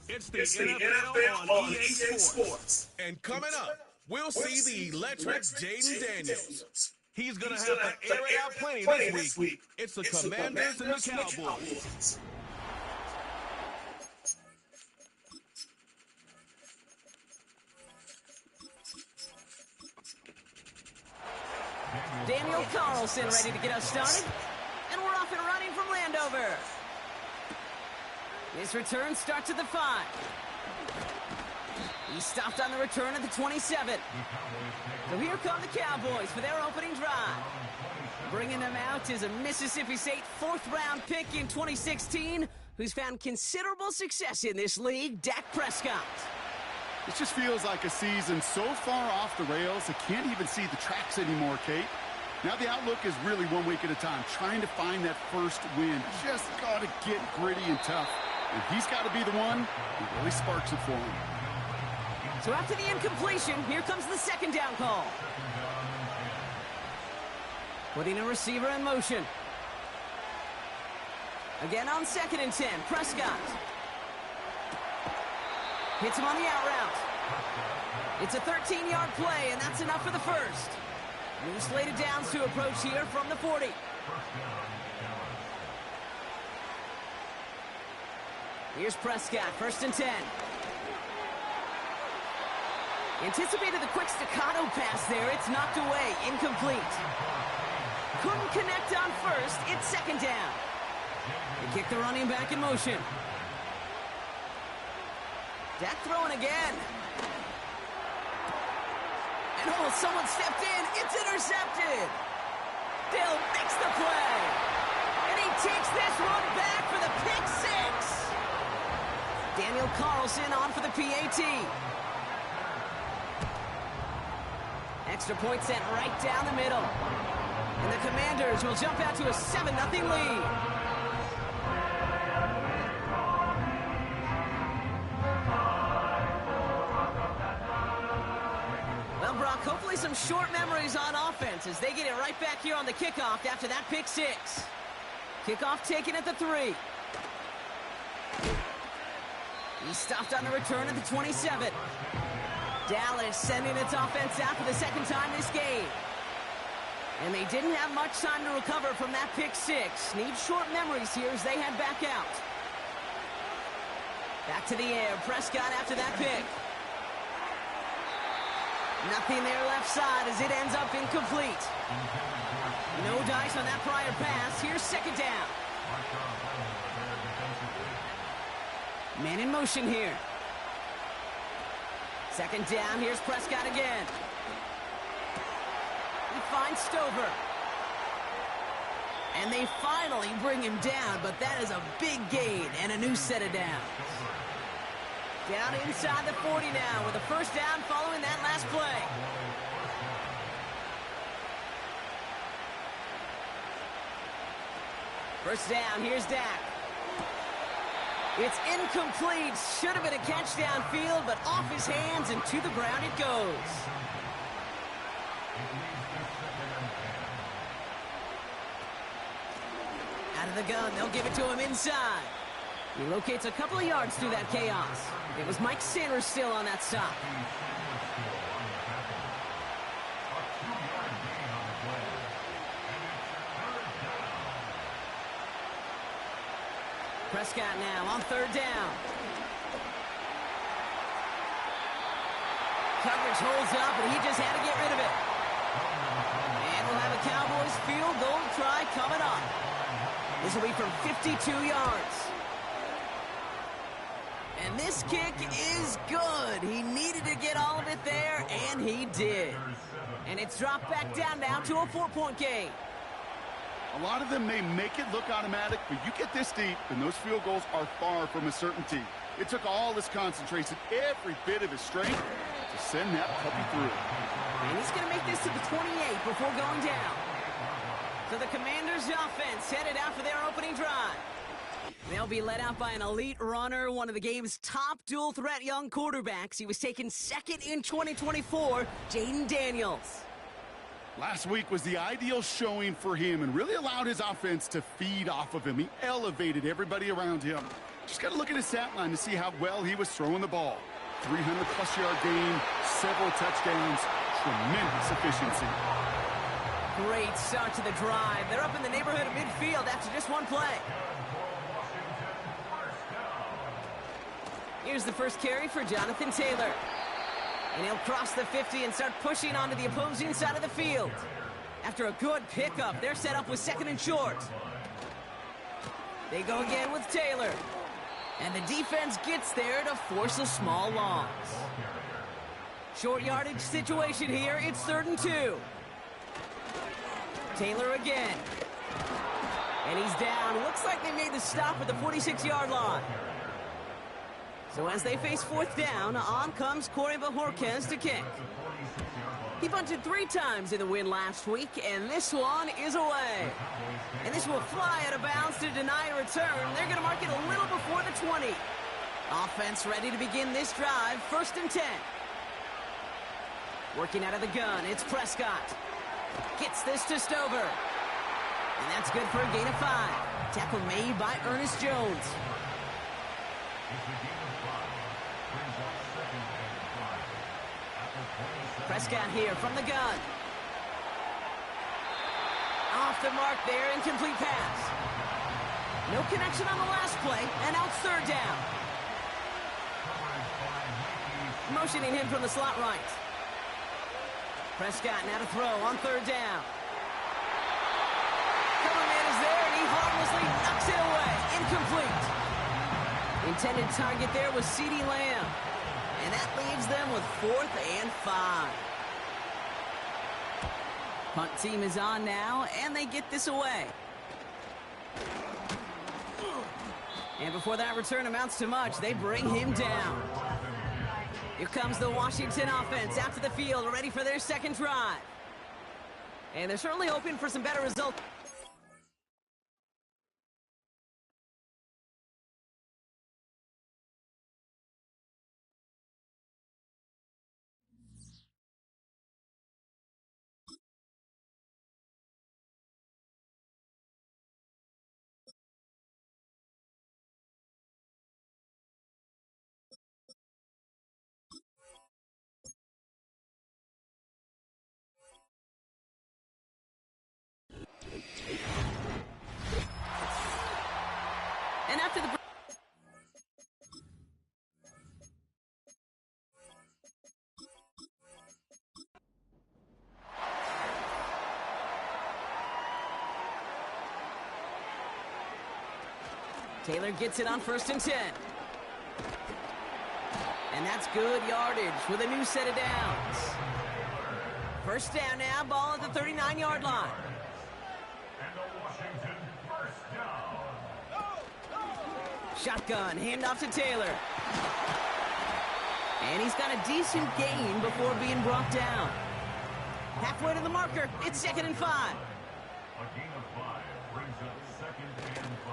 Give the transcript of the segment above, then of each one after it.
It's the NFL on EA Sports. And coming up, we'll see the electric Jayden Daniels. He's going to have to air it out plenty this week. It's the Commanders and the Cowboys. Daniel Carlson ready to get us started. And we're off and running from Landover. His return starts at the 5. He stopped on the return at the 27. So here come the Cowboys for their opening drive. Bringing them out is a Mississippi State 4th-round pick in 2016 who's found considerable success in this league, Dak Prescott. This just feels like a season so far off the rails, I can't even see the tracks anymore, Kate. Now the outlook is really 1 week at a time, trying to find that first win. Just got to get gritty and tough. And he's got to be the one who really sparks it for him. So after the incompletion, here comes the second down call. Putting a receiver in motion. Again on 2nd and 10, Prescott. Hits him on the out route. It's a 13-yard play, and that's enough for the first. New slated downs to approach here from the 40. Here's Prescott, 1st and 10. Anticipated the quick staccato pass there. It's knocked away, incomplete. Couldn't connect on 1st. It's 2nd down. They kick the running back in motion. Dak throwing again. And oh, someone stepped in. It's intercepted. Dill makes the play. And he takes this one back for the pick 6. Daniel Carlson on for the PAT. Extra point sent right down the middle. And the Commanders will jump out to a 7-0 lead. Well, Brock, hopefully some short memories on offense as they get it right back here on the kickoff after that pick 6. Kickoff taken at the 3. He stopped on the return at the 27. Dallas sending its offense out for the 2nd time this game. And they didn't have much time to recover from that pick 6. Need short memories here as they head back out. Back to the air. Prescott after that pick. Nothing there left side as it ends up incomplete. No dice on that prior pass. Here's 2nd down. Man in motion here. 2nd down, here's Prescott again. He finds Stover. And they finally bring him down, but that is a big gain and a new set of downs. Down inside the 40 now with a 1st down following that last play. First down, here's Dak. It's incomplete. Should have been a catch downfield, but off his hands and to the ground it goes. Out of the gun, they'll give it to him inside. He locates a couple of yards through that chaos. It was Mike Sanders still on that stop. Prescott now on 3rd down. Coverage holds up, and he just had to get rid of it. And we'll have a Cowboys field goal try coming up. This will be from 52 yards. And this kick is good. He needed to get all of it there, and he did. And it's dropped back down now to a 4-point game. A lot of them may make it look automatic, but you get this deep, and those field goals are far from a certainty. It took all his concentration, every bit of his strength, to send that puppy through. And he's going to make this to the 28 before going down. So the Commanders' offense headed out for their opening drive. They'll be led out by an elite runner, one of the game's top dual-threat young quarterbacks. He was taken 2nd in 2024, Jayden Daniels. Last week was the ideal showing for him and really allowed his offense to feed off of him. He elevated everybody around him. Just got to look at his stat line to see how well he was throwing the ball. 300-plus yard gain, several touchdowns, tremendous efficiency. Great start to the drive. They're up in the neighborhood of midfield after just one play. Here's the first carry for Jonathan Taylor. And he'll cross the 50 and start pushing onto the opposing side of the field. After a good pickup, they're set up with 2nd and short. They go again with Taylor. And the defense gets there to force a small loss. Short yardage situation here. It's 3rd and 2. Taylor again. And he's down. Looks like they made the stop at the 46-yard line. So as they face 4th down, on comes Corey Bojorquez to kick. He bunted 3 times in the win last week, and this one is away. And this will fly out of bounds to deny a return. They're going to mark it a little before the 20. Offense ready to begin this drive, 1st and 10. Working out of the gun, it's Prescott. Gets this to Stover. And that's good for a gain of 5. Tackle made by Ernest Jones. Prescott here from the gun. Off the mark there, incomplete pass. No connection on the last play, and out 3rd down. Motioning him from the slot right. Prescott now to throw on 3rd down. Cover man is there, and he harmlessly knocks it away. Incomplete. Intended target there was CeeDee Lamb. And that leaves them with 4th and 5. Punt team is on now, and they get this away. And before that return amounts to much, they bring him down. Here comes the Washington offense out to the field, ready for their 2nd drive. And they're certainly hoping for some better results. And after the Taylor gets it on 1st and 10. And that's good yardage with a new set of downs. 1st down now, ball at the 39-yard line. Shotgun, handoff to Taylor. And he's got a decent gain before being brought down. Halfway to the marker, it's 2nd and 5.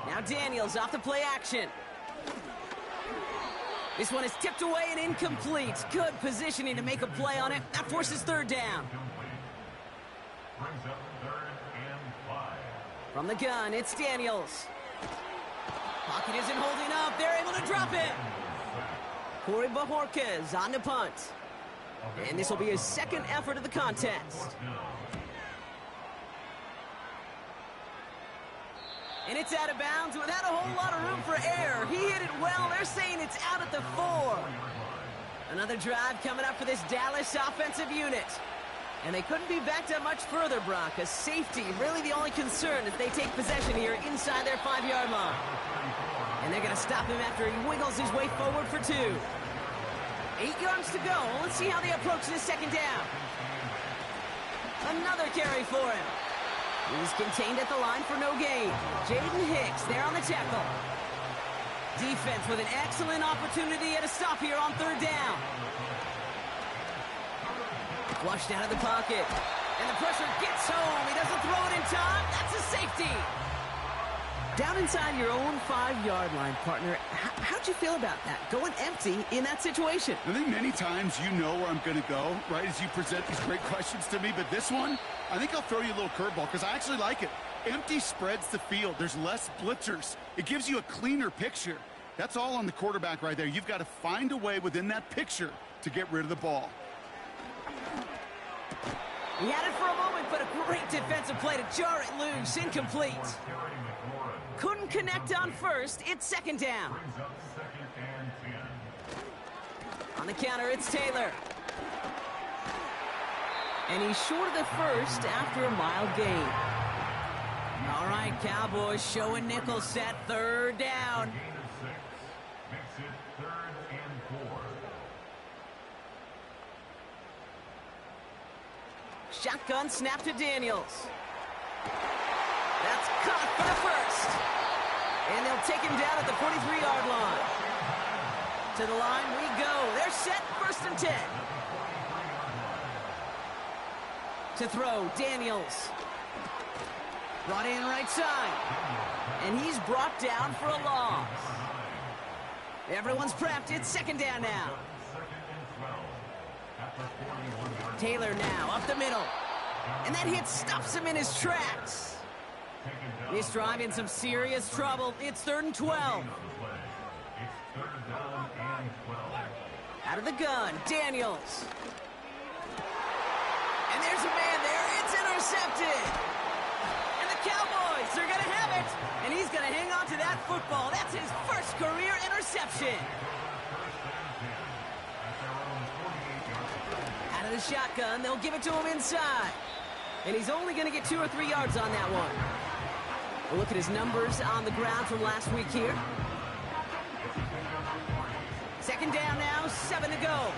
Now Daniels off the play action. This one is tipped away and incomplete. Good positioning to make a play on it. That forces 3rd down. From the gun, it's Daniels. Pocket isn't holding up. They're able to drop it. Corey Bojorquez on the punt. And this will be his 2nd effort of the contest. And it's out of bounds without a whole lot of room for error. He hit it well. They're saying it's out at the 4. Another drive coming up for this Dallas offensive unit. And they couldn't be backed up much further, Brock. A safety, really the only concern if they take possession here inside their 5-yard line. And they're going to stop him after he wiggles his way forward for 2. 8 yards to go. Let's see how they approach this 2nd down. Another carry for him. He's contained at the line for no gain. Jaden Hicks there on the tackle. Defense with an excellent opportunity at a stop here on 3rd down. Flushed out of the pocket. And the pressure gets home. He doesn't throw it in time. That's a safety. Down inside your own 5-yard line, partner. How'd you feel about that? Going empty in that situation? I think many times you know where I'm going to go, right, as you present these great questions to me. But this one, I think I'll throw you a little curveball because I actually like it. Empty spreads the field. There's less blitzers. It gives you a cleaner picture. That's all on the quarterback right there. You've got to find a way within that picture to get rid of the ball. He had it for a moment, but a great defensive play to jar it loose. Incomplete. Couldn't connect on first. It's second down. On the counter, it's Taylor. And he's short of the first after a mild gain. All right, Cowboys showing nickel set, third down. Shotgun snap to Daniels. That's caught for the first. And they'll take him down at the 43-yard line. To the line we go. They're set, first and 10. To throw, Daniels. Brought in right side. And he's brought down for a loss. Everyone's prepped. It's second down now. Taylor now up the middle. And that hit stops him in his tracks. This drive in some serious trouble. It's third and 12. Out of the gun, Daniels. And there's a man there. It's intercepted. And the Cowboys, they're going to have it. And he's going to hang on to that football. That's his first career interception. Out of the shotgun, they'll give it to him inside. And he's only going to get 2 or 3 yards on that one. We'll look at his numbers on the ground from last week here. Second down now, 7 to go.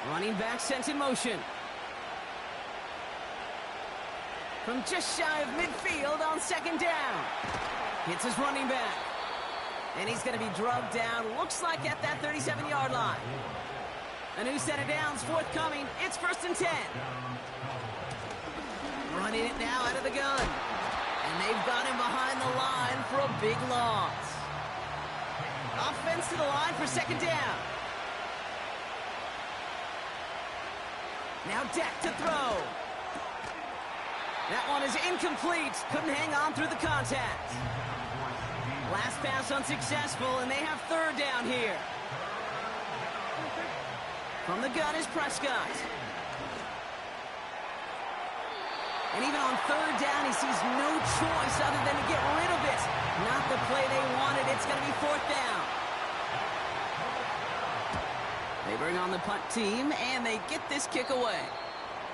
Running back sent in motion. From just shy of midfield on second down. Hits his running back. And he's going to be drugged down, looks like at that 37-yard line. A new set of downs forthcoming. It's first and 10. Running it now out of the gun. And they've got him behind the line for a big loss. Offense to the line for second down. Now Dak to throw. That one is incomplete. Couldn't hang on through the contact. Last pass unsuccessful, and they have third down here. From the gun is Prescott. And even on third down, he sees no choice other than to get rid of it. Not the play they wanted. It's going to be fourth down. They bring on the punt team, and they get this kick away.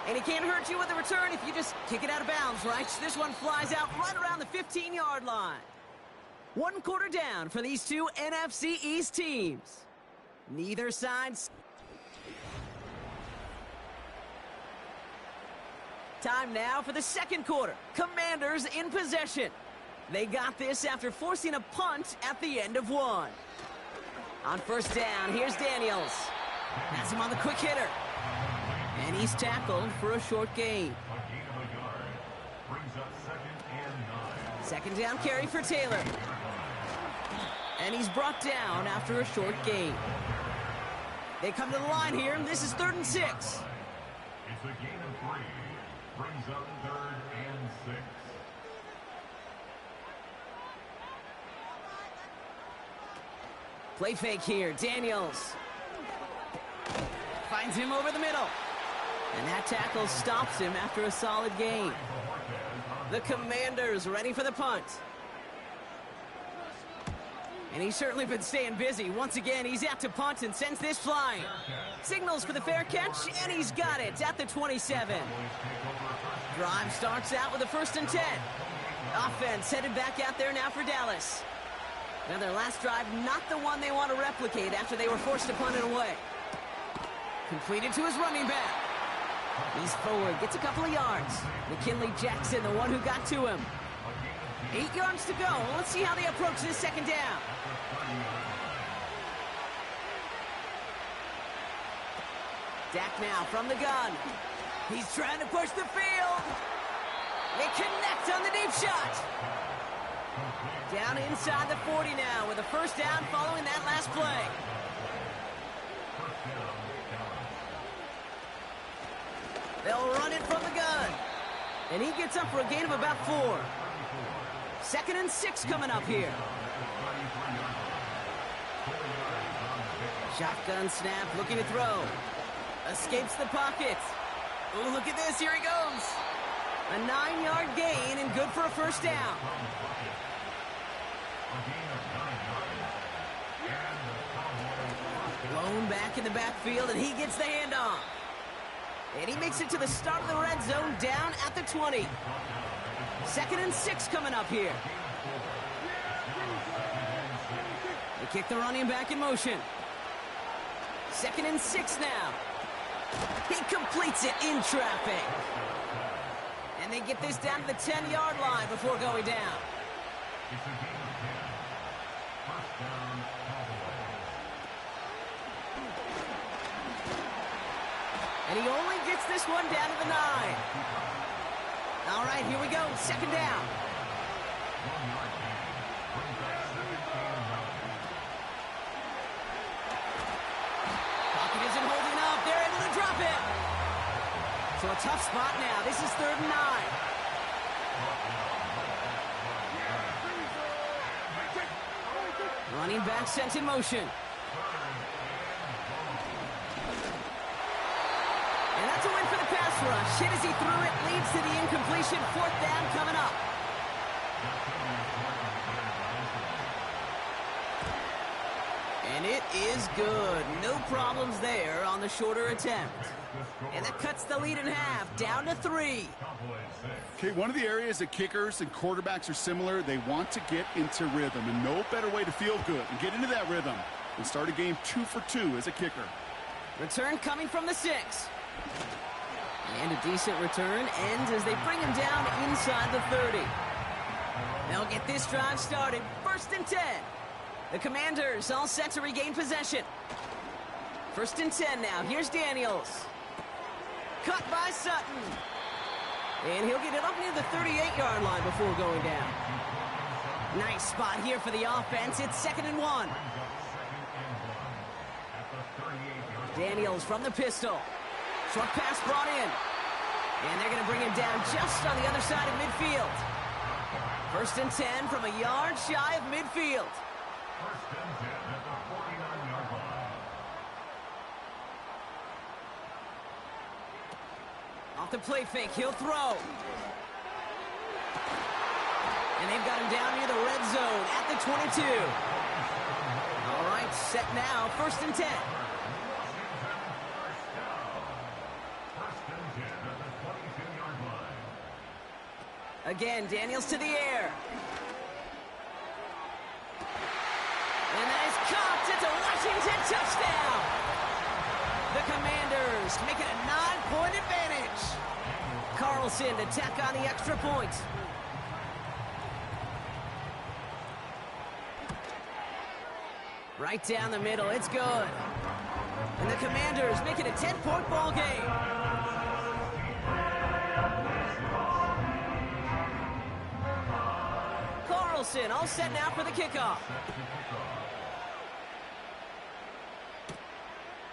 And it can't hurt you with a return if you just kick it out of bounds, right? This one flies out right around the 15-yard line. 1 quarter down for these two NFC East teams. Neither side's... Time now for the second quarter. Commanders in possession. They got this after forcing a punt at the end of one. On first down, here's Daniels. Has him on the quick hitter. And he's tackled for a short gain. Second down carry for Taylor. And he's brought down after a short gain. They come to the line here, and this is third and 6. It's a gain of 3. Brings up third and 6. Play fake here. Daniels finds him over the middle. And that tackle stops him after a solid gain. The Commanders ready for the punt. And he's certainly been staying busy. Once again, he's out to punt and sends this flying. Signals for the fair catch, and he's got it at the 27. Drive starts out with a first and 10. Offense headed back out there now for Dallas. Now their last drive, not the one they want to replicate after they were forced to punt it away. Completed to his running back. He's forward, gets a couple of yards. McKinley Jackson, the one who got to him. 8 yards to go. Let's see how they approach this second down. Dak now from the gun. He's trying to push the field. They connect on the deep shot. Down inside the 40 now with a first down following that last play. They'll run it from the gun. And he gets up for a gain of about 4. 2nd and 6 coming up here. Shotgun snap, looking to throw. Escapes the pocket. Oh, look at this. Here he goes. A 9-yard gain and good for a first down. Blown back in the backfield, and he gets the handoff. And he makes it to the start of the red zone down at the 20. 2nd and 6 coming up here. They kick the running back in motion. 2nd and 6 now. He completes it in traffic. And they get this down to the 10-yard line before going down. And he only gets this one down to the 9. All right, here we go. 2nd down. Pocket isn't holding up. They're able to drop it. So a tough spot now. This is 3rd and 9. Running back sent in motion. And that's a win for the pass rush. Hit as he threw it, leads to the incompletion. 4th down coming up. And it is good. No problems there on the shorter attempt. And that cuts the lead in half, down to 3. Okay, one of the areas that kickers and quarterbacks are similar, they want to get into rhythm. And no better way to feel good and get into that rhythm than start a game 2 for 2 as a kicker. Return coming from the 6. And a decent return ends as they bring him down inside the 30. They'll get this drive started. 1st and 10. The Commanders all set to regain possession. 1st and 10 now. Here's Daniels. Cut by Sutton. And he'll get it up near the 38-yard line before going down. Nice spot here for the offense. It's 2nd and 1. Daniels from the pistol. Short pass brought in. And they're going to bring him down just on the other side of midfield. 1st and 10 from a yard shy of midfield. 1st and 10 at the 49-yard line. Off the play fake, he'll throw. And they've got him down near the red zone at the 22. All right, set now, 1st and 10. Again, Daniels to the air. And that is caught. It's a Washington touchdown. The Commanders make it a 9-point advantage. Carlson to tack on the extra point. Right down the middle. It's good. And the Commanders make it a 10-point ball game. Carlson all set now for the kickoff.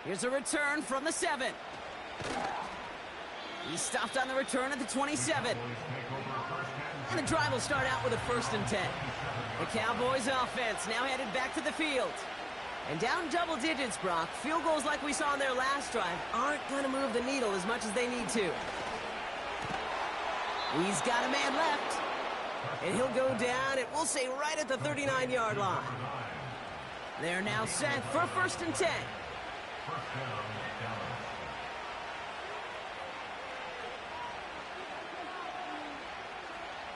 Here's a return from the 7. He stopped on the return at the 27. And the drive will start out with a 1st and 10. The Cowboys offense now headed back to the field. And down double digits, Brock. Field goals like we saw on their last drive aren't going to move the needle as much as they need to. He's got a man left. And he'll go down, and we'll say right at the 39-yard line. They're now set for 1st and 10.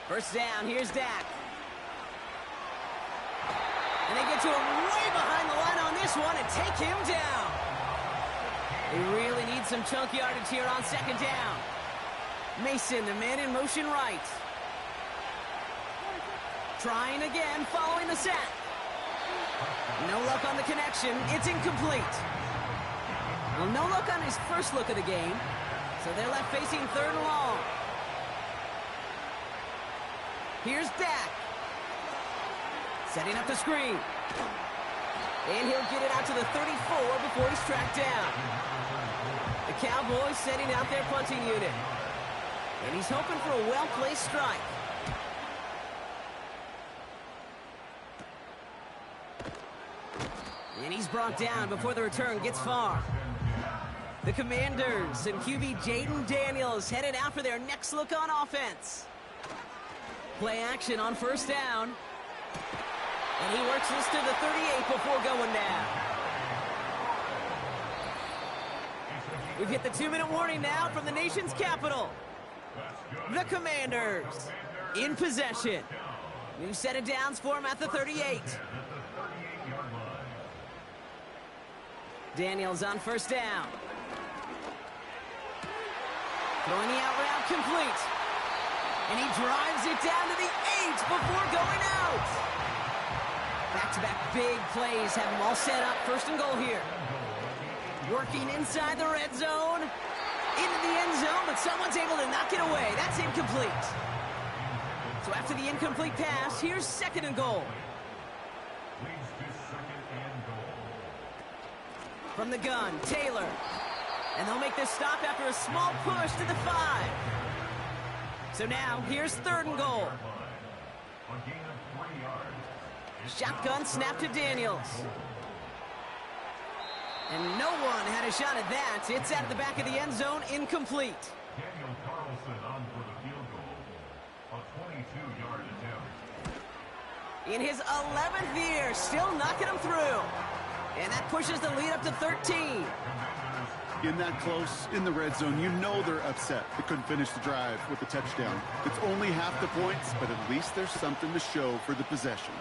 First down, here's Dak. And they get to him way behind the line on this one and take him down. They really need some chunk yardage here on 2nd down. Mason, the man in motion right. Trying again, following the sack. No luck on the connection. It's incomplete. Well, no luck on his first look of the game. So they're left facing 3rd and long. Here's Dak. Setting up the screen. And he'll get it out to the 34 before he's tracked down. The Cowboys setting out their punting unit. And he's hoping for a well-placed strike. And he's brought down before the return gets far. The Commanders and QB Jayden Daniels headed out for their next look on offense. Play action on first down. And he works this to the 38 before going down. We've hit the 2-minute warning now from the nation's capital. The Commanders in possession. New set of downs for him at the 38. Daniels on first down. Throwing the out route complete. And he drives it down to the 8 before going out. Back-to-back big plays have them all set up. First and goal here. Working inside the red zone. Into the end zone, but someone's able to knock it away. That's incomplete. So after the incomplete pass, here's second and goal. From the gun, Taylor. And they'll make this stop after a small push to the 5. So now, here's third and goal. Shotgun snap to Daniels. And no one had a shot at that. It's out of the back of the end zone, incomplete. Daniel Carlson on for the field goal. A 22-yard attempt. In his 11th year, still knocking him through. And that pushes the lead up to 13. In that close, in the red zone, you know they're upset. They couldn't finish the drive with the touchdown. It's only half the points, but at least there's something to show for the possession.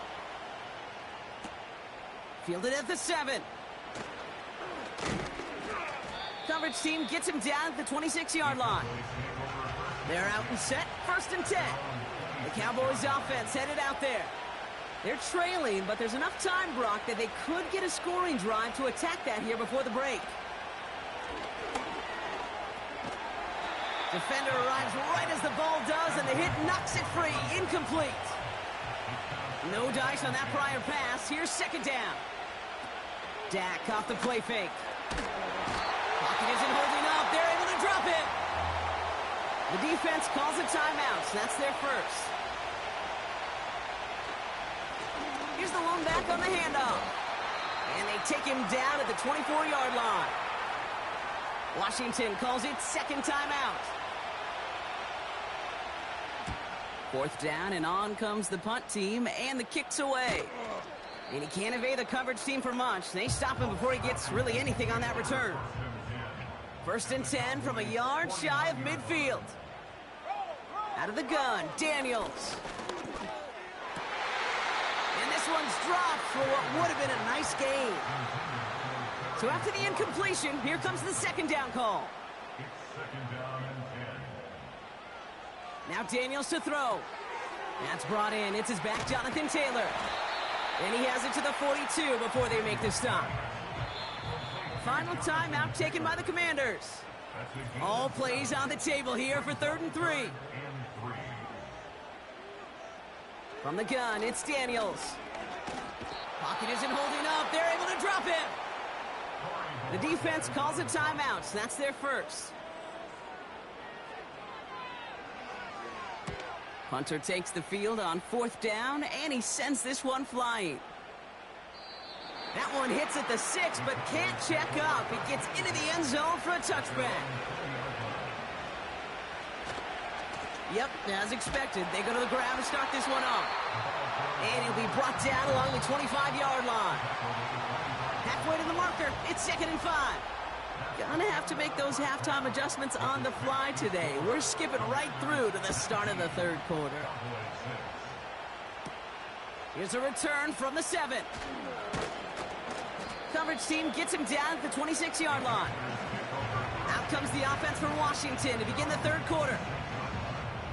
Fielded at the 7. Coverage team gets him down at the 26-yard line. They're out and set, first and 10. The Cowboys offense headed out there. They're trailing, but there's enough time, Brock, that they could get a scoring drive to attack that here before the break. Defender arrives right as the ball does, and the hit knocks it free. Incomplete. No dice on that prior pass. Here's second down. Dak off the play fake. Pocket isn't holding up. They're able to drop it. The defense calls a timeout, so that's their first. Here's the lone back on the handoff. And they take him down at the 24-yard line. Washington calls it second timeout. Fourth down, and on comes the punt team, and the kick's away. And he can't evade the coverage team for much. They stop him before he gets really anything on that return. First and 10 from a yard shy of midfield. Out of the gun, Daniels. And this one's dropped for what would have been a nice gain. So after the incompletion, here comes the second down call. Now Daniels to throw. That's brought in. It's his back, Jonathan Taylor. And he has it to the 42 before they make the stop. Final timeout taken by the Commanders. All plays on the table here for 3rd and 3. From the gun, it's Daniels. Pocket isn't holding up. They're able to drop it. The defense calls a timeout, so that's their first. Hunter takes the field on 4th down, and he sends this one flying. That one hits at the 6, but can't check up. It gets into the end zone for a touchback. Yep, as expected, they go to the ground to start this one off. And he'll be brought down along the 25-yard line. Halfway to the marker, it's 2nd and 5. Gonna have to make those halftime adjustments on the fly today. We're skipping right through to the start of the 3rd quarter. Here's a return from the 7. Coverage team gets him down at the 26-yard line. Out comes the offense for Washington to begin the 3rd quarter.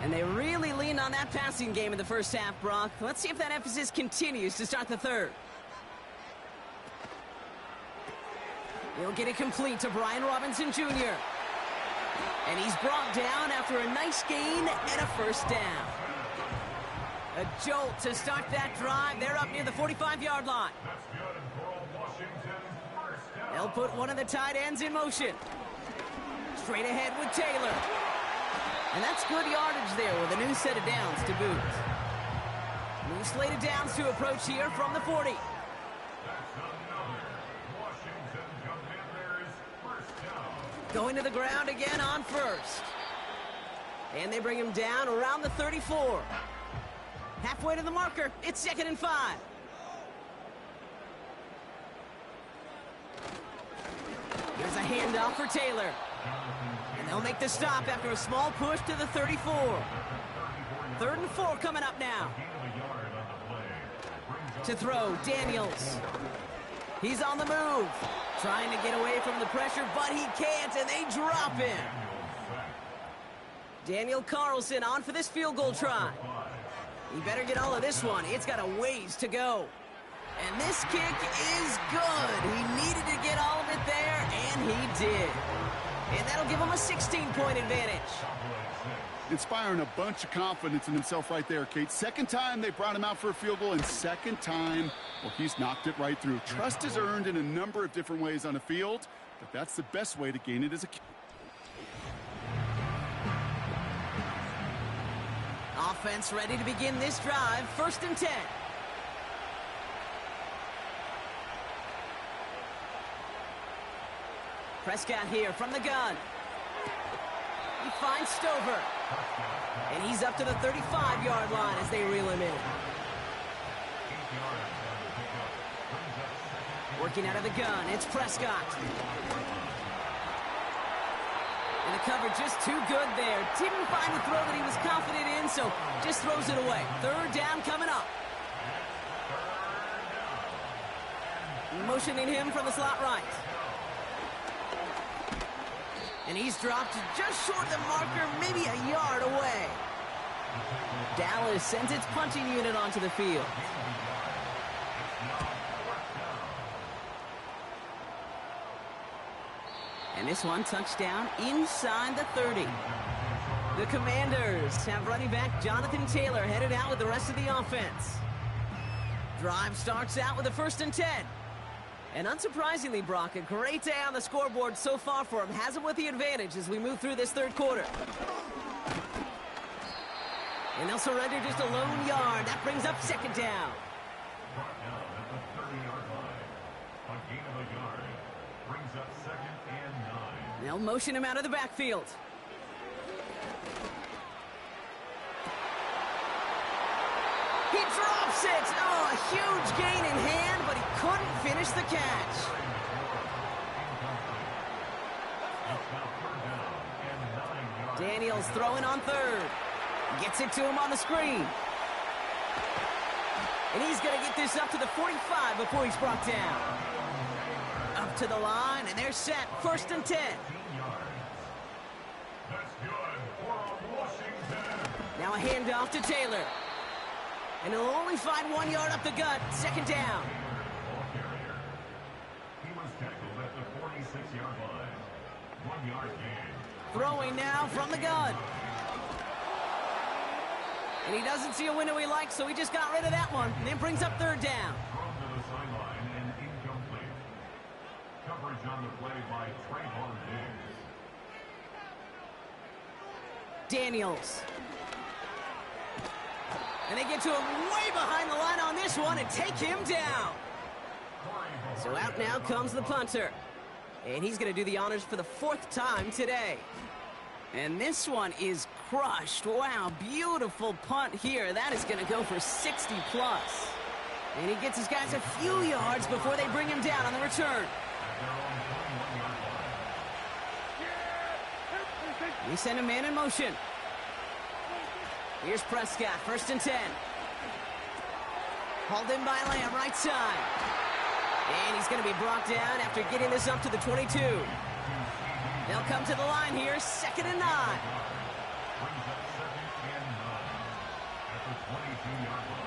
And they really leaned on that passing game in the first half, Brock. Let's see if that emphasis continues to start the 3rd. He'll get it complete to Brian Robinson Jr. And he's brought down after a nice gain and a first down. A jolt to start that drive. They're up near the 45-yard line. They'll put one of the tight ends in motion. Straight ahead with Taylor. And that's good yardage there with a new set of downs to boot. New slate of downs to approach here from the 40. Going to the ground again on first. And they bring him down around the 34. Halfway to the marker. It's 2nd and 5. There's a handoff for Taylor. And they'll make the stop after a small push to the 34. 3rd and 4 coming up now. To throw, Daniels. He's on the move. Trying to get away from the pressure, but he can't, and they drop him. Daniel Carlson on for this field goal try. He better get all of this one. It's got a ways to go. And this kick is good. He needed to get all of it there, and he did. And that'll give him a 16-point advantage. Inspiring a bunch of confidence in himself right there, Kate. 2nd time they brought him out for a field goal, and 2nd time, well, he's knocked it right through. Trust is earned in a number of different ways on the field, but that's the best way to gain it as a kid. Offense ready to begin this drive. 1st and 10. Prescott here from the gun. He finds Stover. And he's up to the 35-yard line as they reel him in. Working out of the gun, it's Prescott. And the cover just too good there. Didn't find the throw that he was confident in, so just throws it away. 3rd down coming up. Motioning him from the slot right. And he's dropped just short of the marker, maybe a yard away. Dallas sends its punting unit onto the field. And this one touchdown inside the 30. The Commanders have running back Jonathan Taylor headed out with the rest of the offense. Drive starts out with a 1st and 10. And unsurprisingly, Brock, a great day on the scoreboard so far for him. Has him with the advantage as we move through this 3rd quarter. And they'll surrender just a lone yard. That brings up 2nd down. Brought down at the 30-yard line. A gain of a yard. Brings up 2nd and 9. They'll motion him out of the backfield. He drops it! Oh, a huge gain in hand, but he couldn't finish the catch. Daniels throwing on 3rd. Gets it to him on the screen. And he's going to get this up to the 45 before he's brought down. Up to the line, and they're set. 1st and 10. Now a handoff to Taylor. And he'll only find 1 yard up the gut. 2nd down. He was tackled at the 46-yard line. 1 yard gain. Throwing now from the gun. And he doesn't see a window he likes, so he just got rid of that one. And then brings up 3rd down. Thrown to the sideline and incomplete. Coverage on the play by Trayvon Diggs. Daniels. And they get to him way behind the line on this one and take him down. So out now comes the punter. And he's going to do the honors for the 4th time today. And this one is crushed. Wow, beautiful punt here. That is going to go for 60+. And he gets his guys a few yards before they bring him down on the return. We send a man in motion. Here's Prescott, 1st and 10. Hauled in by Lamb, right side. And he's going to be brought down after getting this up to the 22. They'll come to the line here, 2nd and 9.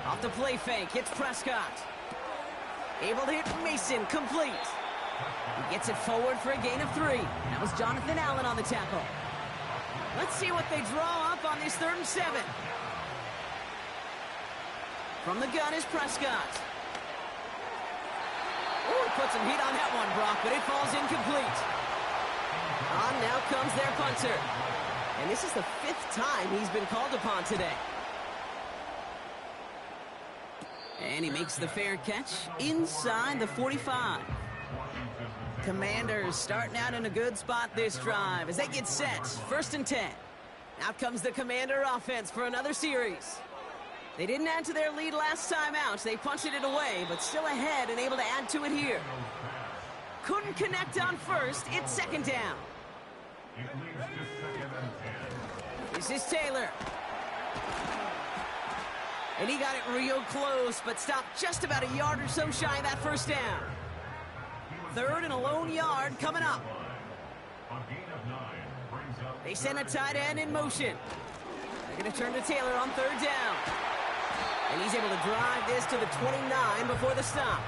Off the play fake, hits Prescott. Able to hit Mason, complete. He gets it forward for a gain of 3. That was Jonathan Allen on the tackle. Let's see what they draw up on this 3rd and 7. From the gun is Prescott. Oh, he put some heat on that one, Brock, but it falls incomplete. On now comes their punter. And this is the 5th time he's been called upon today. And he makes the fair catch inside the 45. Commanders starting out in a good spot this drive as they get set. 1st and 10. Out comes the Commander offense for another series. They didn't add to their lead last time out. They punted it away, but still ahead and able to add to it here. Couldn't connect on first. It's 2nd down. It leads to 2nd and 10. This is Taylor. And he got it real close, but stopped just about a yard or so shy of that 1st down. 3rd and a lone yard coming up. A gain of 9 brings up They send a tight end in motion. They're going to turn to Taylor on 3rd down. And he's able to drive this to the 29 before the stop.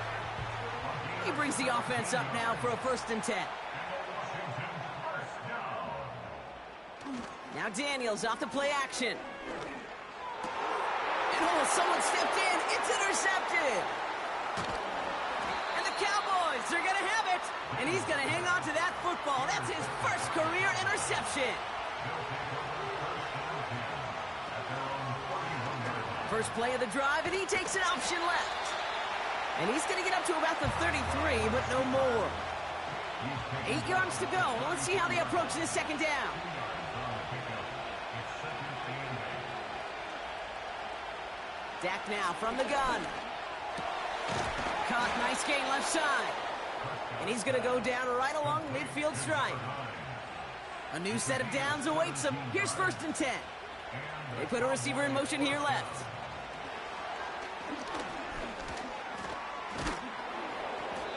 He brings the offense up now for a 1st and 10. Now Daniels off the play action. And someone stepped in. It's intercepted. And the Cowboys, they're going to have it. And he's going to hang on to that football. That's his first career interception. First play of the drive, and he takes an option left. And he's going to get up to about the 33, but no more. 8 yards to go. Let's see how they approach this 2nd down. Dak now from the gun. Caught, nice gain left side. And he's going to go down right along the midfield stripe. A new set of downs awaits him. Here's 1st and 10. They put a receiver in motion here left.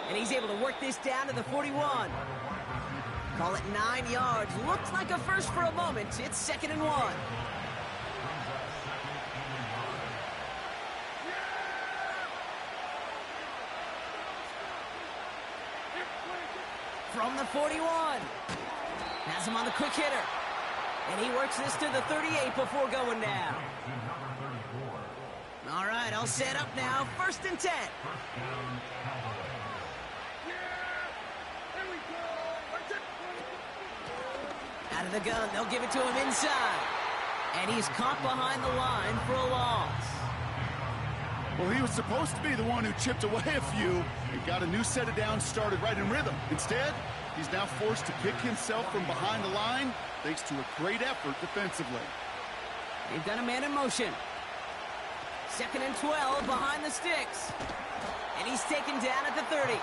And he's able to work this down to the 41. Call it 9 yards. Looked like a first for a moment. It's 2nd and 1. From the 41. Has him on the quick hitter. And he works this to the 38 before going down. All right, all set up now. 1st and 10. Out of the gun, they'll give it to him inside. And he's caught behind the line for a loss. Well, he was supposed to be the one who chipped away a few and got a new set of downs started right in rhythm. Instead, he's now forced to pick himself from behind the line thanks to a great effort defensively. They've got a man in motion. 2nd and 12 behind the sticks. And he's taken down at the 30.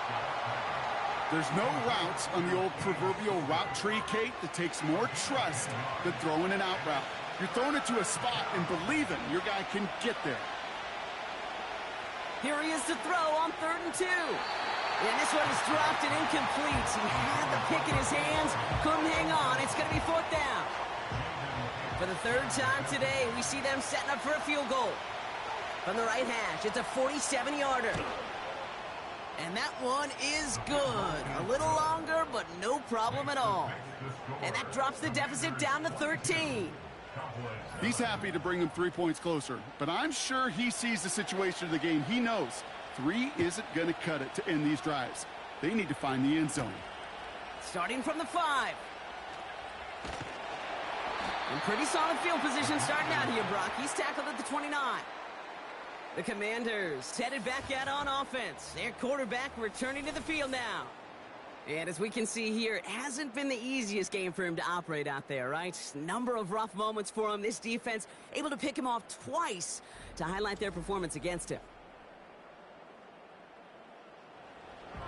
There's no routes on the old proverbial route tree, Kate, that takes more trust than throwing an out route. You're throwing it to a spot and believing your guy can get there. Here he is to throw on 3rd and 2. And this one is dropped and incomplete. He had the pick in his hands, couldn't hang on. It's going to be 4th down. For the 3rd time today, we see them setting up for a field goal. From the right hash, it's a 47-yarder. And that one is good. A little longer, but no problem at all. And that drops the deficit down to 13. He's happy to bring them 3 points closer, but I'm sure he sees the situation of the game. He knows 3 isn't going to cut it to end these drives. They need to find the end zone. Starting from the 5. In pretty solid field position starting out here, Brock. He's tackled at the 29. The Commanders headed back out on offense. Their quarterback returning to the field now. And as we can see here, it hasn't been the easiest game for him to operate out there, right? Number of rough moments for him. This defense able to pick him off twice to highlight their performance against him.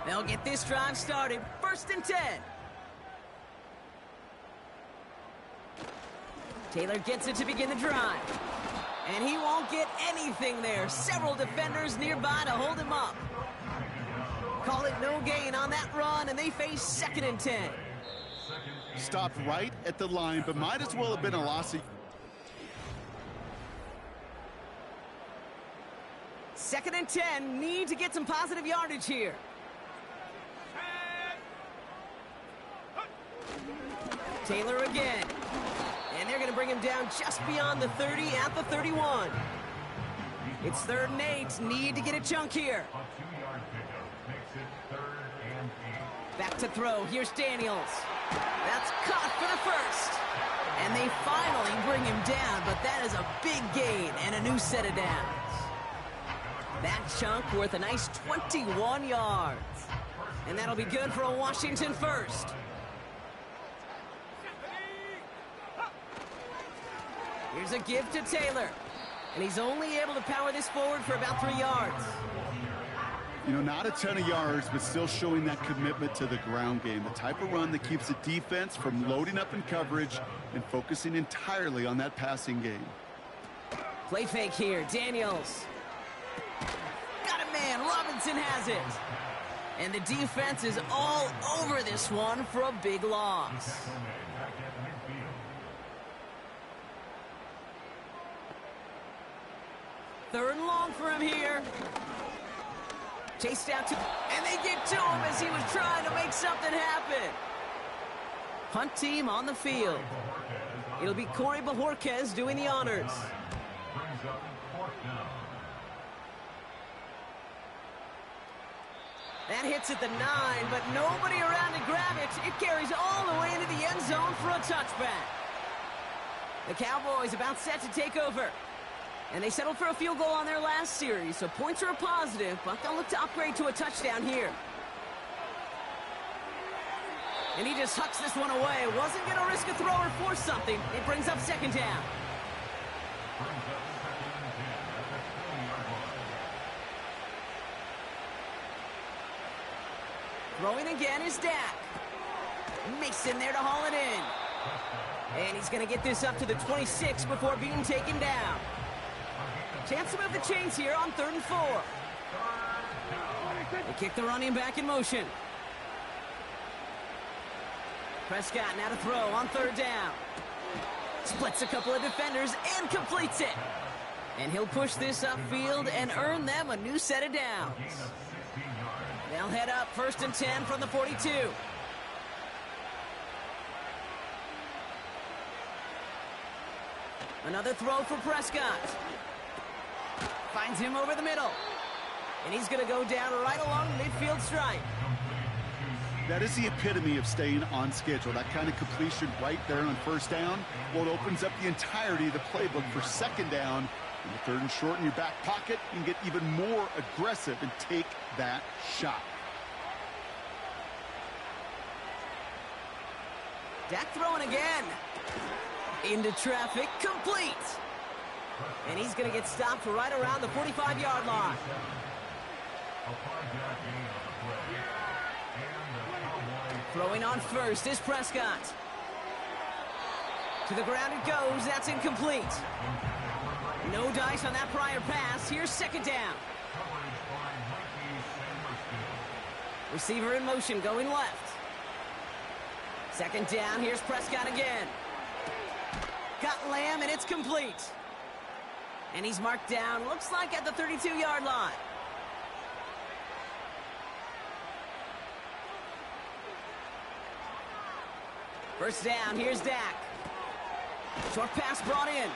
They'll get this drive started. 1st and 10. Taylor gets it to begin the drive. And he won't get anything there. Several defenders nearby to hold him up. Call it no gain on that run, and they face 2nd and 10. Stopped right at the line, but might as well have been a loss. 2nd and 10, need to get some positive yardage here. Taylor again. And they're going to bring him down just beyond the 30 at the 31. It's 3rd and 8. Need to get a chunk here. A 2-yard pickup makes it 3rd and 8. Back to throw. Here's Daniels. That's caught for the first. And they finally bring him down, but that is a big gain and a new set of downs. That chunk worth a nice 21 yards. And that'll be good for a Washington first. Here's a give to Taylor. And he's only able to power this forward for about 3 yards. You know, not a ton of yards, but still showing that commitment to the ground game. The type of run that keeps the defense from loading up in coverage and focusing entirely on that passing game. Play fake here, Daniels. Got a man, Robinson has it. And the defense is all over this one for a big loss. Third and long for him here. Chased out to, and they get to him as he was trying to make something happen. Punt team on the field. It'll be Corey Bojorquez doing the honors. That hits at the 9, but nobody around to grab it. It carries all the way into the end zone for a touchback. The Cowboys about set to take over. And they settled for a field goal on their last series, so points are a positive, but they'll look to upgrade to a touchdown here. And he just hucks this one away. Wasn't going to risk a throw or force something. It brings up second down. Throwing again is Dak. Mason there to haul it in. And he's going to get this up to the 26 before being taken down. Chance to move the chains here on 3rd and 4. They kick the running back in motion. Prescott now to throw on 3rd down. Splits a couple of defenders and completes it. And he'll push this upfield and earn them a new set of downs. They'll head up 1st and 10 from the 42. Another throw for Prescott. Finds him over the middle. And he's going to go down right along the midfield stripe. That is the epitome of staying on schedule. That kind of completion right there on 1st down. Well, it opens up the entirety of the playbook for 2nd down. In the 3rd and short in your back pocket, you can get even more aggressive and take that shot. Dak throwing again. Into traffic, complete. And he's going to get stopped right around the 45-yard line. Throwing on 1st is Prescott. To the ground it goes. That's incomplete. No dice on that prior pass. Here's 2nd down. Receiver in motion going left. 2nd down. Here's Prescott again. Got Lamb, and it's complete. And he's marked down, looks like at the 32-yard line. First down, here's Dak. Short pass brought in.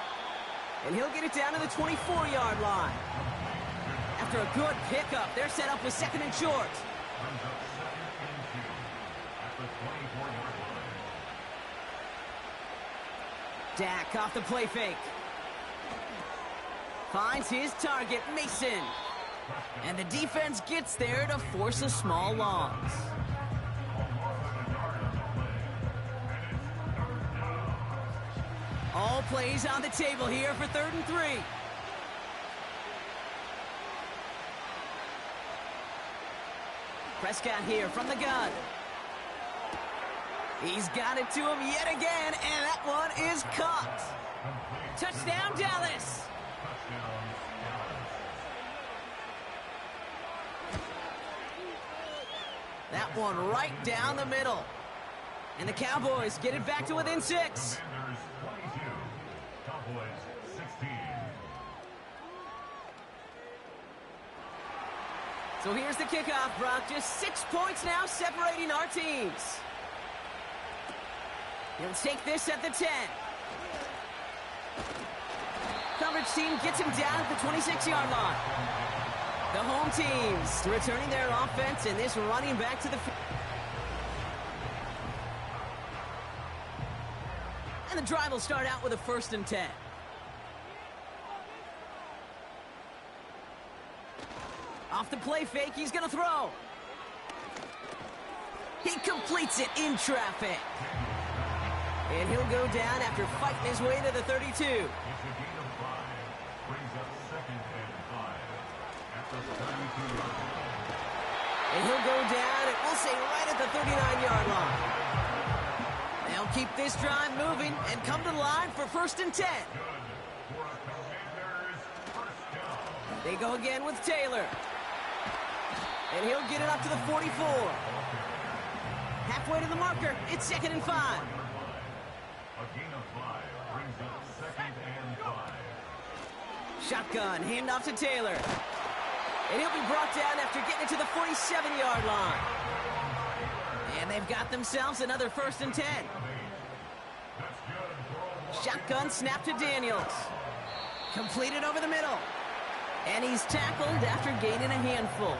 And he'll get it down to the 24-yard line. After a good pickup, they're set up with 2nd and short. Dak off the play fake. Finds his target, Mason. And the defense gets there to force a small loss. All plays on the table here for 3rd and 3. Prescott here from the gun. He's got it to him yet again, and that one is caught. Touchdown, Dallas. That one right down the middle. And the Cowboys get it back to within 6. So here's the kickoff, Brock. Just 6 points now separating our teams. He'll take this at the 10. Coverage team gets him down at the 26-yard line. The home teams returning their offense and this running back to the field. And the drive will start out with a 1st and 10. Off the play fake, he's going to throw. He completes it in traffic. And he'll go down after fighting his way to the 32. It's a gain of 5. Brings up 2nd and 5. At the 32-yard line. And he'll go down, and we'll say right at the 39-yard line. They'll keep this drive moving and come to the line for 1st and 10. Good for a Commanders first down. They go again with Taylor. And he'll get it up to the 44. Halfway to the marker, it's 2nd and 5. A gain of 5 brings up 2nd and 5. Shotgun, handoff to Taylor. And he'll be brought down after getting it to the 47-yard line. And they've got themselves another 1st and 10. Shotgun snap to Daniels. Completed over the middle. And he's tackled after gaining a handful.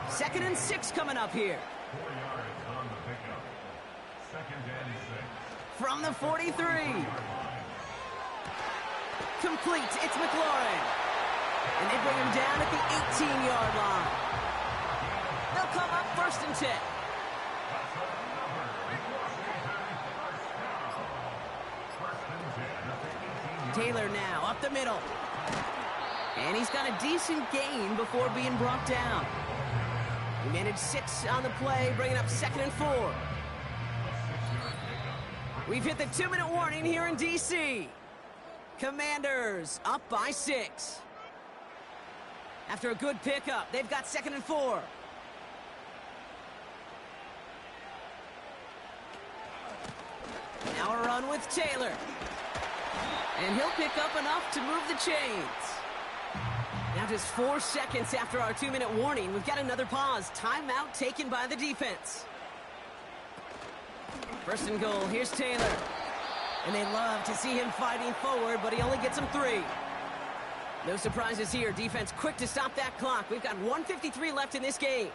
2nd and 6 coming up here. 4 yards on the pickup. 2nd and 6. From the 43. Complete. It's McLaurin. And they bring him down at the 18-yard line. They'll come up 1st and 10. Taylor now up the middle. And he's got a decent gain before being brought down. He managed 6 on the play, bringing up 2nd and 4. We've hit the 2-minute warning here in D.C. Commanders up by 6. After a good pickup, they've got 2nd and 4. Now a run with Taylor. And he'll pick up enough to move the chains. Now just 4 seconds after our 2-minute warning, we've got another pause. Timeout taken by the defense. 1st and goal, here's Taylor. And they love to see him fighting forward, but he only gets them 3. No surprises here. Defense quick to stop that clock. We've got 1:53 left in this game.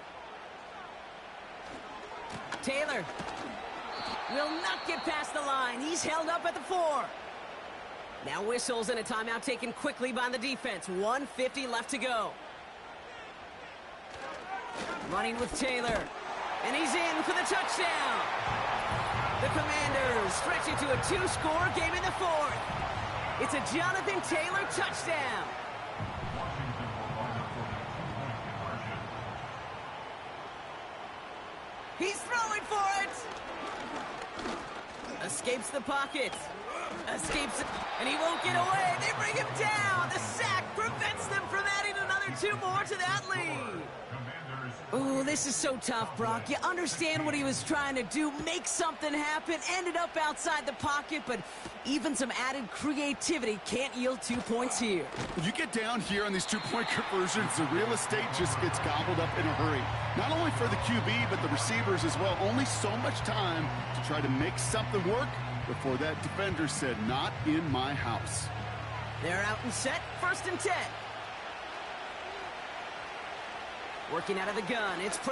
Taylor will not get past the line. He's held up at the 4. Now whistles and a timeout taken quickly by the defense. 1:50 left to go. Running with Taylor. And he's in for the touchdown. The Commanders stretch it to a 2-score game in the 4th. It's a Jonathan Taylor touchdown. Washington will line up for the 2-point conversion. He's throwing for it. Escapes the pocket. Escapes, and he won't get away. They bring him down. The sack prevents them from adding another 2 more to that lead. Ooh, this is so tough, Brock. You understand what he was trying to do, make something happen, ended up outside the pocket, but even some added creativity can't yield 2 points here. If you get down here on these 2-point conversions, the real estate just gets gobbled up in a hurry. Not only for the QB, but the receivers as well. Only so much time to try to make something work before that defender said, "Not in my house." They're out and set, 1st and 10. Working out of the gun, it's press.